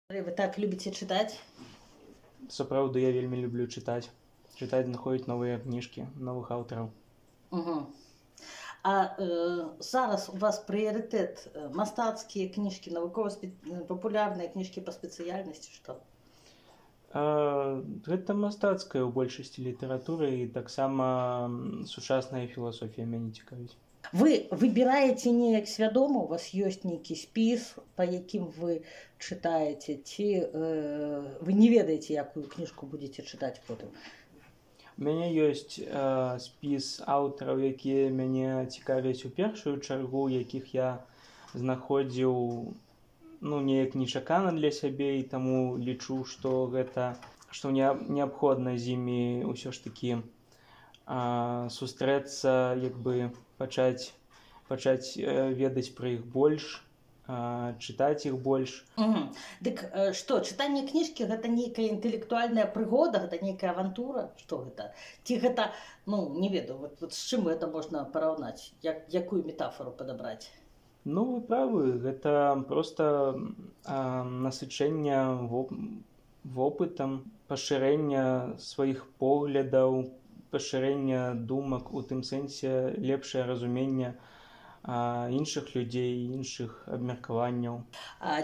Вы так любите читать? Сапраўды я вельмі люблю чытаць. Чытаць, знаходзіць новыя кніжкі, новых аўтараў. Угу. А зараз у вас прыярытэт мастацкія кніжкі, навукова-папулярныя кніжкі па спецыяльнасці, што? Гэта мастацкая ў большасці літаратуры і таксама сучасная філасофія мяне цікавіць. Вы выбіраеце неяк свядома, у вас ёсць нейкі спіс, па якім вы чытаеце, ці вы не ведаеце, якую кніжку будзеце чытаць потым? У мяне ёсць спіс аўтараў, якія мяне цікавяць у першую чаргу, якіх я знаходзіў неяк нечакана для сябе, і таму лічу, што неабходна з імі ўсё ж такі сустрэцца, пачаць ведаць пра іх больш, чытаць іх больш. Дык што, чытанне кніжкі гэта нейкая інтэлектуальная прыгода, гэта нейкая авантура, што гэта? Ці гэта, не ведаю, з чым гэта можна параўнаць, якую метафору падабраць? Вы правы, гэта проста насычэнне вопытам, пашырэнне сваіх поглядаў, пашырэнне думак, у тым сэнсе лепшае разуменне іншых людзей, іншых абмеркаванняў.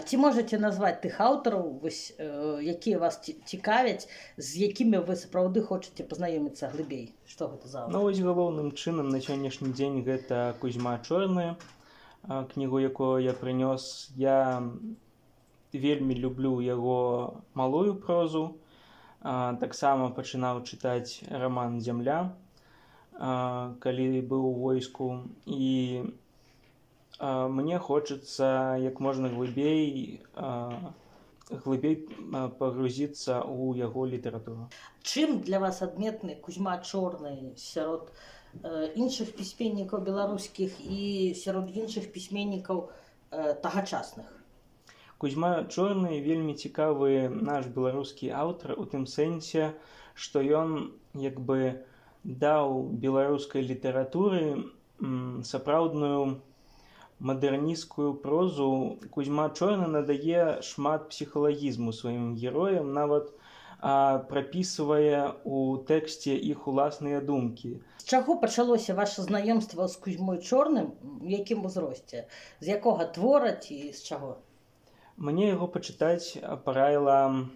Ці можаце назваць тых аўтараў, якія вас цікавяць, з якімі вы сапраўды хочаце пазнаёміцца глыбей? Што гэта за аўтар? Галоўным чынам на сённяшні дзень гэта Кузьма Чорны, кнігу, якую я прынёс. Я вельмі люблю яго малую прозу. Таксама пачынаў чытаць раман «Зямля», калі быў у войску. І мне хочацца як можна глыбей пагрузіцца ў яго літаратуру. Чым для вас адметны Кузьма Чорны сярод іншых пісьменнікаў беларускіх і сярод іншых пісьменнікаў тагачасных? Кузьма Чорны вельмі цікавы наш беларускі аўтар у тым сэнсе, што ён даў беларускай літаратуры сапраўдную мадэрнісцкую прозу. Кузьма Чорны надае шмат псіхалагізму сваім героям, нават прапісвае у тэксце іх уласныя думкі. З чаго пачалося ваша знаёмства з Кузьмой Чорным, у якім узросце? З якога твора ці з чаго? Мне яго пачытаць параіла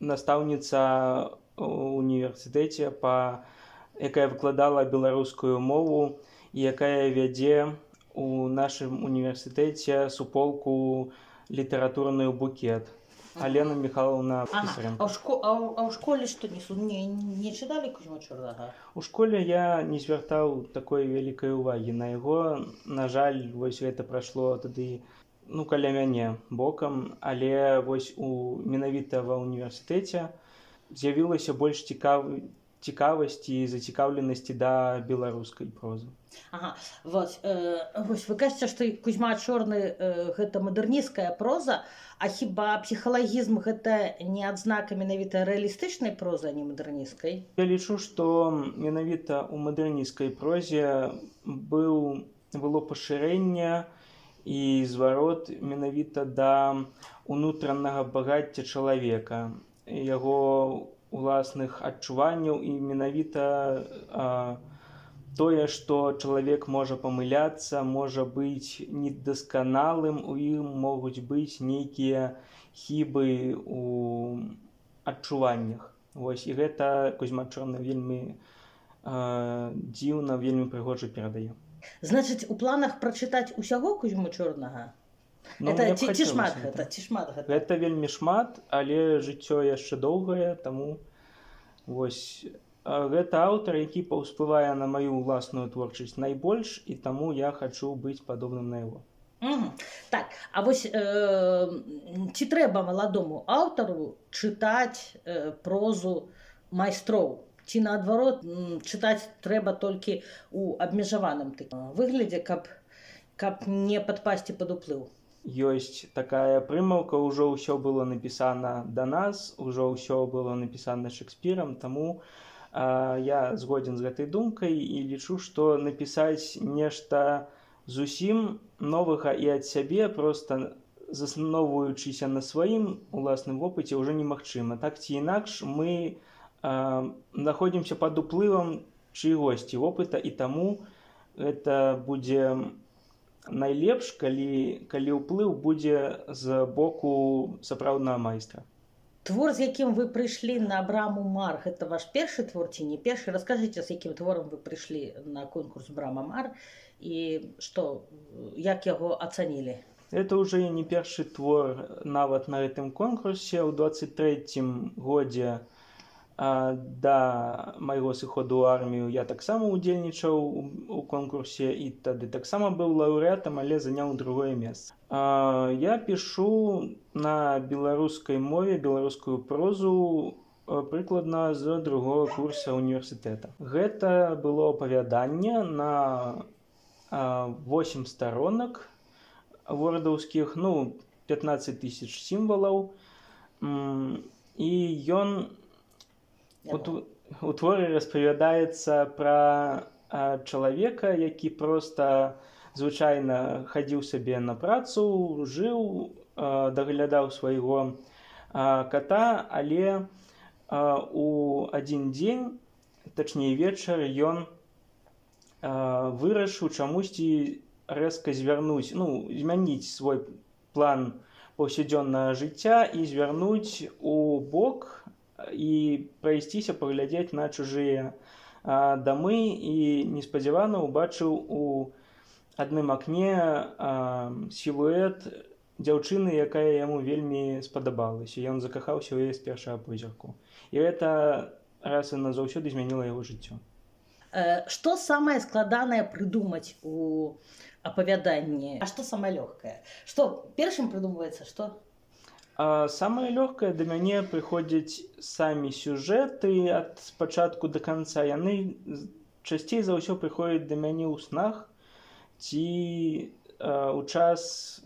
настаўніца ў універсітэце, якая выкладала беларускую мову і якая вядзе у нашым універсітэце суполку літаратурную «Букет». Алена Михайловна Пісаренко. А ў школе што, не чыталі Кузьму Чорнага? У школе я не звяртаў такой вялікай увагі на яго. На жаль, гэта прайшло тады каля мяне бокам, але менавіта ва універсітэце з'явілася больш цікавасці і зацікаўленасці да беларускай прозы. Вы кажаце, што Кузьма Чорны гэта мадэрнісцкая проза, а хіба псіхалагізм гэта не адзнака менавіта рэалістычнай прозы, а не мадэрнісцкай? Я лічу, што менавіта ў мадэрнісцкай прозе было пашырэнне і зварот менавіта да ўнутранага багацця чалавека, яго уласных адчуванняў, і менавіта тое, што чалавек можа памыляцца, можа быць недасканалым, у ім могуць быць нейкія хібы ў адчуваннях. І гэта Кузьма Чорны вельмі дзіўна, вельмі прыгожа перадае. Значыць, у планах прачытаць усяго Кузьму Чорнага? Ці шмат гэта? Гэта вельмі шмат, але жыццё яшчэ доўгае, таму гэта аўтар, які паўсплывае на маю ўласную творчасць найбольш, і таму я хачу быць падобным на яго. Так, а ці трэба маладому аўтару чытаць прозу майстроў? Ці наадварот, чытаць трэба толькі ў абмежаваным выглядзе, каб не падпасці пад уплыў? Ёсць такая прымаўка, ужо ўсё было напісана да нас, ужо ўсё было напісана Шекспірам, таму я згодзін з гэтай думкай і лічу, што напісаць нешта зусім новага і ад сябе, проста засноўваючыся на сваім уласным вопыце ўжо немагчыма. Так ці інакш мы знаходзімся пад уплывам чыйгосьці вопыта, і таму гэта будзе найлепш, калі ўплыў будзе з боку сапраўднага майстра. Твор, з якім вы прыйшлі на Браму Мар, гэта ваш першы твор ці не першы? Раскажыце, з якім творам вы прыйшлі на конкурс Брама Мар і што, як яго ацанілі? Это ўжо не першы твор нават на гэтым конкурсе. У 23-м годзе да майго сыходу ў армію я таксама удзельнічаў у конкурсе і тады таксама быў лаўрэатам, але заняў другое месца. Я пішу на беларускай мове беларускую прозу прыкладна з другого курса універсітэта. Гэта было апавяданне на 8 старонак вордаўскіх, 15 000 сімвалаў, і ён у творы распавядаецца пра чалавека, які проста звычайна хадзіў сабе на працу, жыў, даглядаў свайго ката, але у адзін дзень, точней вечар, ён вырашыў чамусьці рэзка змяніць свой план паўсядзённага жыцця і звярнуць у бок і прайсціся паглядзець на чужыя дамы, і неспадзявана ўбачыў у адным акне сілуэт дзяўчыны, якая яму вельмі спадабалася. Ён закахаўся ў яе з першага позірку. І гэта раз і назаўсёды змяніла яго жыццё. Што самае складанае прыдумаць у апавяданні? А што самае лёгкае? Што першым прыдумваецца, што? Самае лёгкае да мяне прыходзяць самі сюжэты ад спачатку да канца. Яны часцей за ўсё прыходзяць да мяне ў снах ці ў час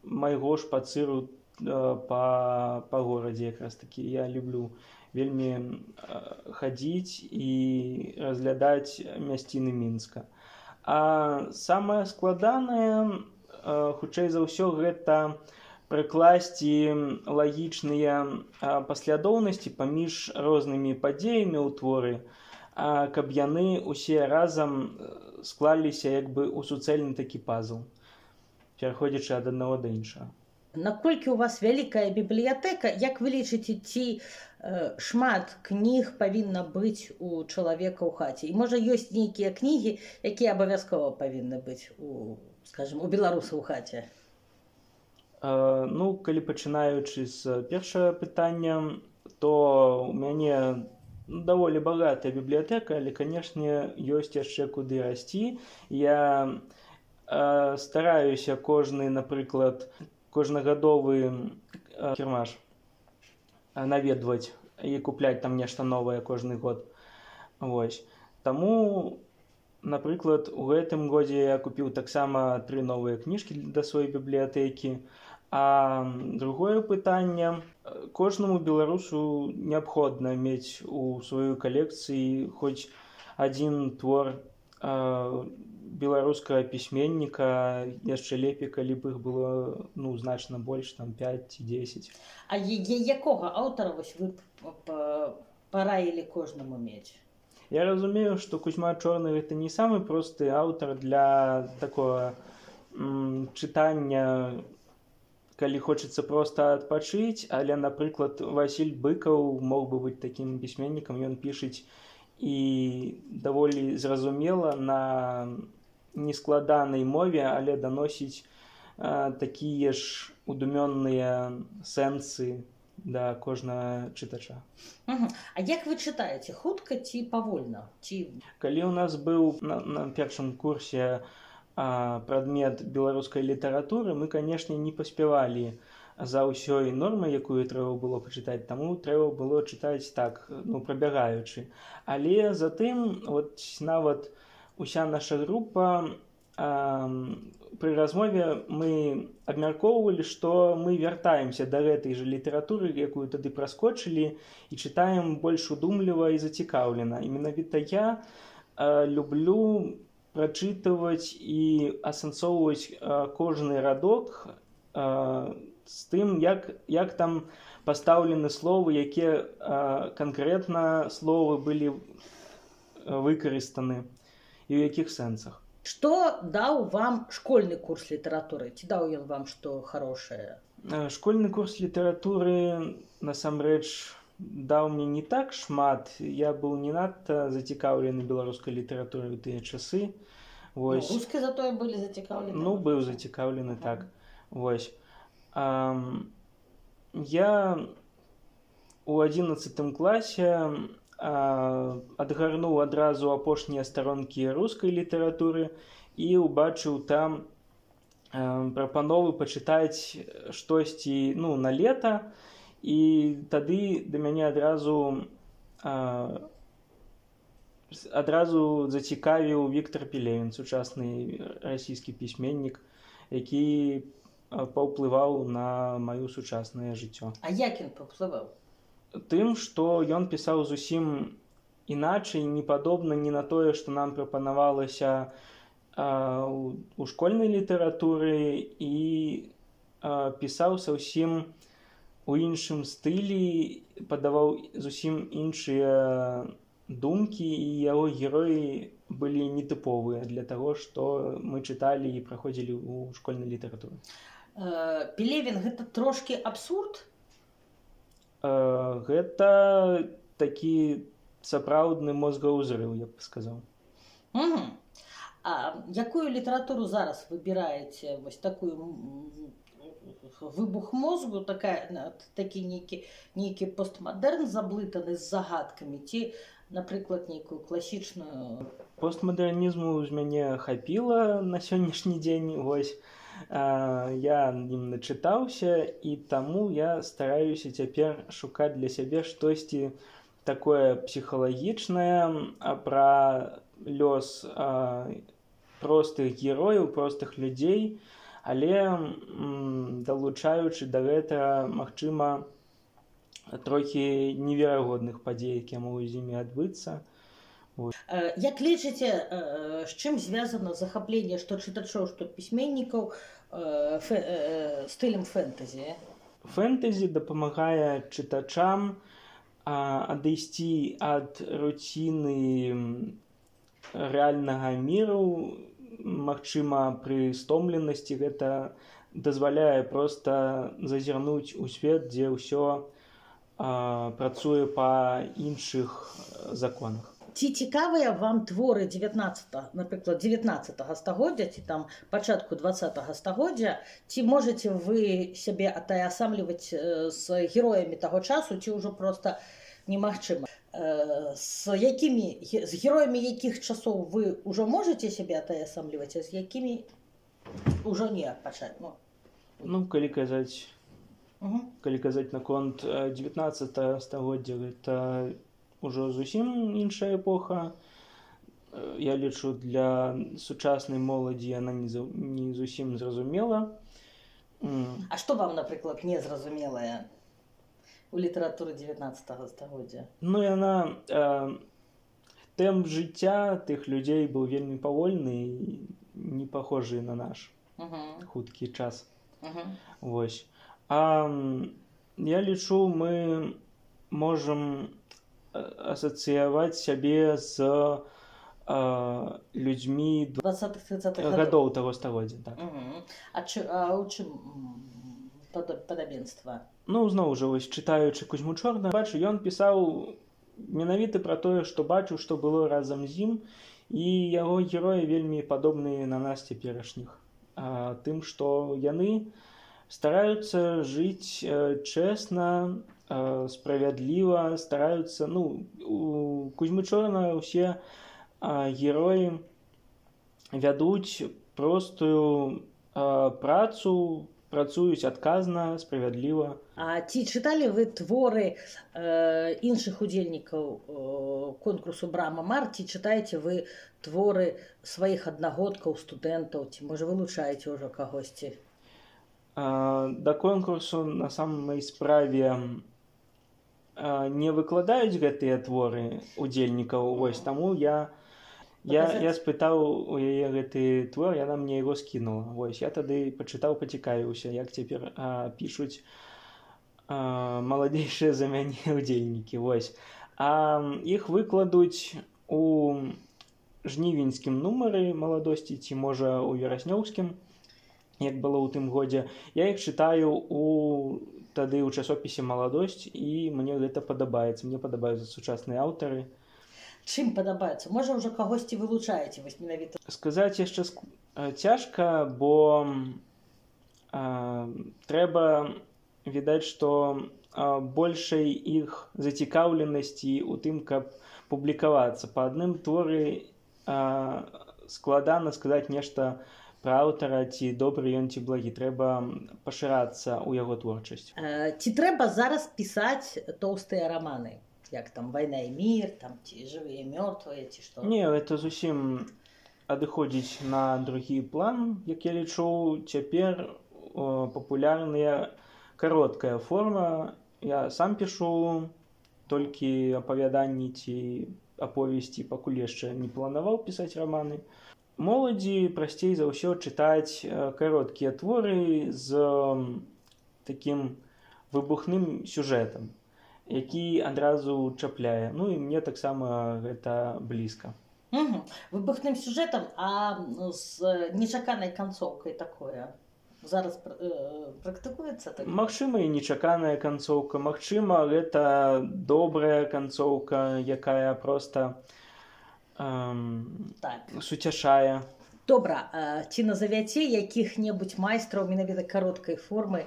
майго шпацыру па горадзе. Якраз такі я люблю вельмі хадзіць і разглядаць мясціны Мінска. А самае складанае, хутчэй за ўсё, гэта прыкласці лагічныя паслядоўнасці паміж рознымі падзеямі ў творы, каб яны усе разам склаліся як бы ў суцэльны такі пазл, пераходзячы ад аднаго да іншага. Наколькі у вас вялікая бібліятэка, як вы лічыце, ці шмат кніг павінна быць у чалавека ў хаце? І можа ёсць нейкія кнігі, якія абавязкова павінны быць у беларуса ў хаце? Калі пачынаючы з першага пытання, то у мяне даволі багатая бібліятэка, але, канешне, ёсць яшчэ куды расці. Я стараюся кожнагадовы кірмаш наведваць і купляць там нешта новае кожны год. Таму, напрыклад, у гэтым годзе я купіў таксама 3 новыя кніжкі да сваёй бібліятэкі. А другое пытанне, кожнаму беларусу неабходна мець у сваёй калекцыі хоць адзін твор беларускага пісьменніка, яшчэ лепей, калі б іх было значна больш, 5 ці 10. А якога аўтара вы параілі кожнаму мець? Я разумею, што Кузьма Чорны гэта не самы просты аўтар для такого чытання, калі хочацца проста адпачыць, але, напрыклад, Васіль Быкаў мог бы быць такім пісьменнікам. Ён пішыць і даволі зразумела на нескладанай мове, але даносіць такія ж удумённыя сэнсы да кожнага чытача. А як вы чытаеце? Хутка ці павольна? Калі ў нас быў на першым курсе прадмет беларускай літаратуры, мы, канешне, не паспявалі за ўсёй нормай, якую трэба было пачытаць, таму трэба было чытаць так, прабягаючы. Але затым нават уся наша група пры размове мы абмяркоўвалі, што мы вяртаемся да гэтай жа літаратуры, якую тады праскочылі, і чытаем больш удумліва і зацікаўлена. І менавіта я люблю прачытваць і асэнсоўваць кожны радок з тым, як там пастаўлены словы, якія канкрэтна словы былі выкарыстаны і ў якіх сэнсах. Што даў вам школьны курс літаратуры? Ці даў ён вам што хорошае? Школьны курс літаратуры насамрэч даў мне не так шмат. Я быў не надта зацікаўлены беларускай літаратурай у тыя часы. Вось. Ну, рускай затое былі зацікаўлены? Ну, быў зацікаўлены, так. Вось. Я у 11 класе адгарнуў адразу апошнія старонкі рускай літаратуры і ўбачыў там прапановы пачытаць штосьці на лета, і тады да мяне адразу зацікавіў Віктор Пелевін, сучасны расійскі пісьменнік, які паўплываў на маё сучаснае жыццё. А як ён паўплываў? Тым, што ён пісаў зусім іначай, не падобна ні на тое, што нам прапанавалася у школьнай літаратуры, і пісаў зусім у іншым стылі, падаваў зусім іншыя думкі, і яго героі былі нетыповыя для таго, што мы чыталі і праходзілі ў школьнай літаратуры. Пелевін — гэта трошкі абсурд? Гэта такі сапраўдны мозгаўзрыў, я б сказаў. А якую літаратуру зараз выбіраеце? Вось такую выбух мозгу, такі нейкі постмадэрн заблытаны з загадкамі, ці, напрыклад, нейкую класічную? Постмадэрнізму з мяне хапіла на сённяшні дзень, вось. Я ім начытаўся, і таму я стараюся цяпер шукаць для сябе штосьці такое псіхалагічнае пра лёс простых герояў, простых людзей, але далучаючы да гэтага, магчыма, трохі неверагодных падзей, якія могуць з імі адбыцца. Як лічыце, з чым звязана захапленне што чытачоў, што пісьменнікаў стылем фэнтэзі? Фэнтэзі дапамагае чытачам адысці ад руціны рэальнага міру. Магчыма, пры стомленасці гэта дазваляе проста зазірнуць у свет, дзе ўсё працуе па іншых законах. Ці цікавыя вам творы 19 стагоддзя, ці там пачатку 20 стагоддзя? Ці можаце вы сябе атаясамліваць з героямі таго часу, ці ўжо проста немагчыма? З героямі якіх часоў вы ўжо можаце сябе атаясамліваць, а з якімі ўжо не пачаць? Калі казаць наконт 19 стагоддзя, гэта ўжо зусім іншая эпоха. Я лічу, для сучаснай моладзі яна не зусім зразумела. А што вам, напрыклад, незразумелае у літаратуры 19 стагоддзя? Яна... Тэмп жыцця тых людзей быў вельмі павольны і не пахожы на наш хуткі час. Вось. А я лічу, мы можам асацыяваць сябе з людзьмі 20-30-х гадоў таго стагоддзя. А ў чым падабенства? Зноў жа, чытаючы Кузьму Чорна, бачу, ён пісаў менавіта пра тое, што бачыў, што было разам з ім, і яго героі вельмі падобныя на нас цяперашніх. Тым, што яны стараюцца жыць чэсна, справядліва, стараюцца... У Кузьмы Чорна ўсе героі вядуць простую працу, працуюць адказна, справядліва. А ці чыталі вы творы іншых удзельнікаў конкурсу Брама-Мар, ці чытаеце вы творы сваіх аднагодкаў, студэнтаў, ці, можа, вылучаеце ўжо кагосьці? Да конкурсу на самай справе не выкладаюць гэтыя творы удзельнікаў, таму я Я спытаў у яе гэты твор, яна мне яго скінула. Вось я тады пачытаў, пацікавіўся, як цяпер пішуць маладзейшыя за мяне ўдзельнікі. Вось. Іх выкладуць у жнівеньскім нумары маладосці ці можа у вераснёўскім, як было ў тым годзе. Я іх чытаю тады ў часопісе «Маладосць» і мне гэта падабаецца. Мне падабаюцца сучасныя аўтары. Чым падабаецца? Можа, ўжо кагосьці вылучаеце вось менавіта? Сказаць яшчэ цяжка, бо трэба відаць, што большай іх зацікаўленасці ў тым, каб публікавацца. Па адным творы складана сказаць нешта пра аўтара, ці добры ён, ці благі. Трэба пашырацца ў яго творчасць. Ці трэба зараз пісаць тоўстыя раманы? Як там «Вайна і мір», там, ці «Жывыя і мёртвыя», ці што? Не, гэта зусім адыходзіць на другі план. Як я лічу, цяпер папулярная кароткая форма. Я сам пішу толькі апавяданні ці аповесці, пакуль яшчэ не планаваў пісаць раманы. Моладзі прасцей за ўсё чытаць кароткія творы з такім выбухным сюжэтам, які адразу чапляе. Ну і мне таксама гэта блізка. Выбухным сюжэтам, а з нечаканай канцоўкай такое зараз практыкуецца? Магчыма, і нечаканая канцоўка. Магчыма, гэта добрая канцоўка, якая проста суцяшае. Добра, ці назавяце якіх-небудзь майстраў менавіта кароткай формы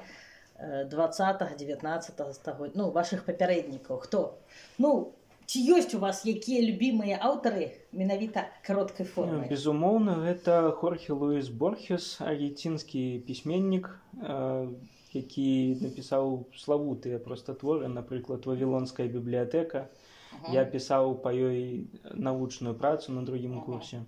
20-19 стагоддзя, ну, вашых папярэднікаў? Хто? Ну, ці ёсць у вас якія любімыя аўтары менавіта кароткай формы? Безумоўна, гэта Хорхе Луіс Борхес, аргенцінскі пісьменнік, які напісаў славутыя проста творы, напрыклад, «Вавілонская бібліятэка». Я пісаў па ёй навучную працу на другім курсе.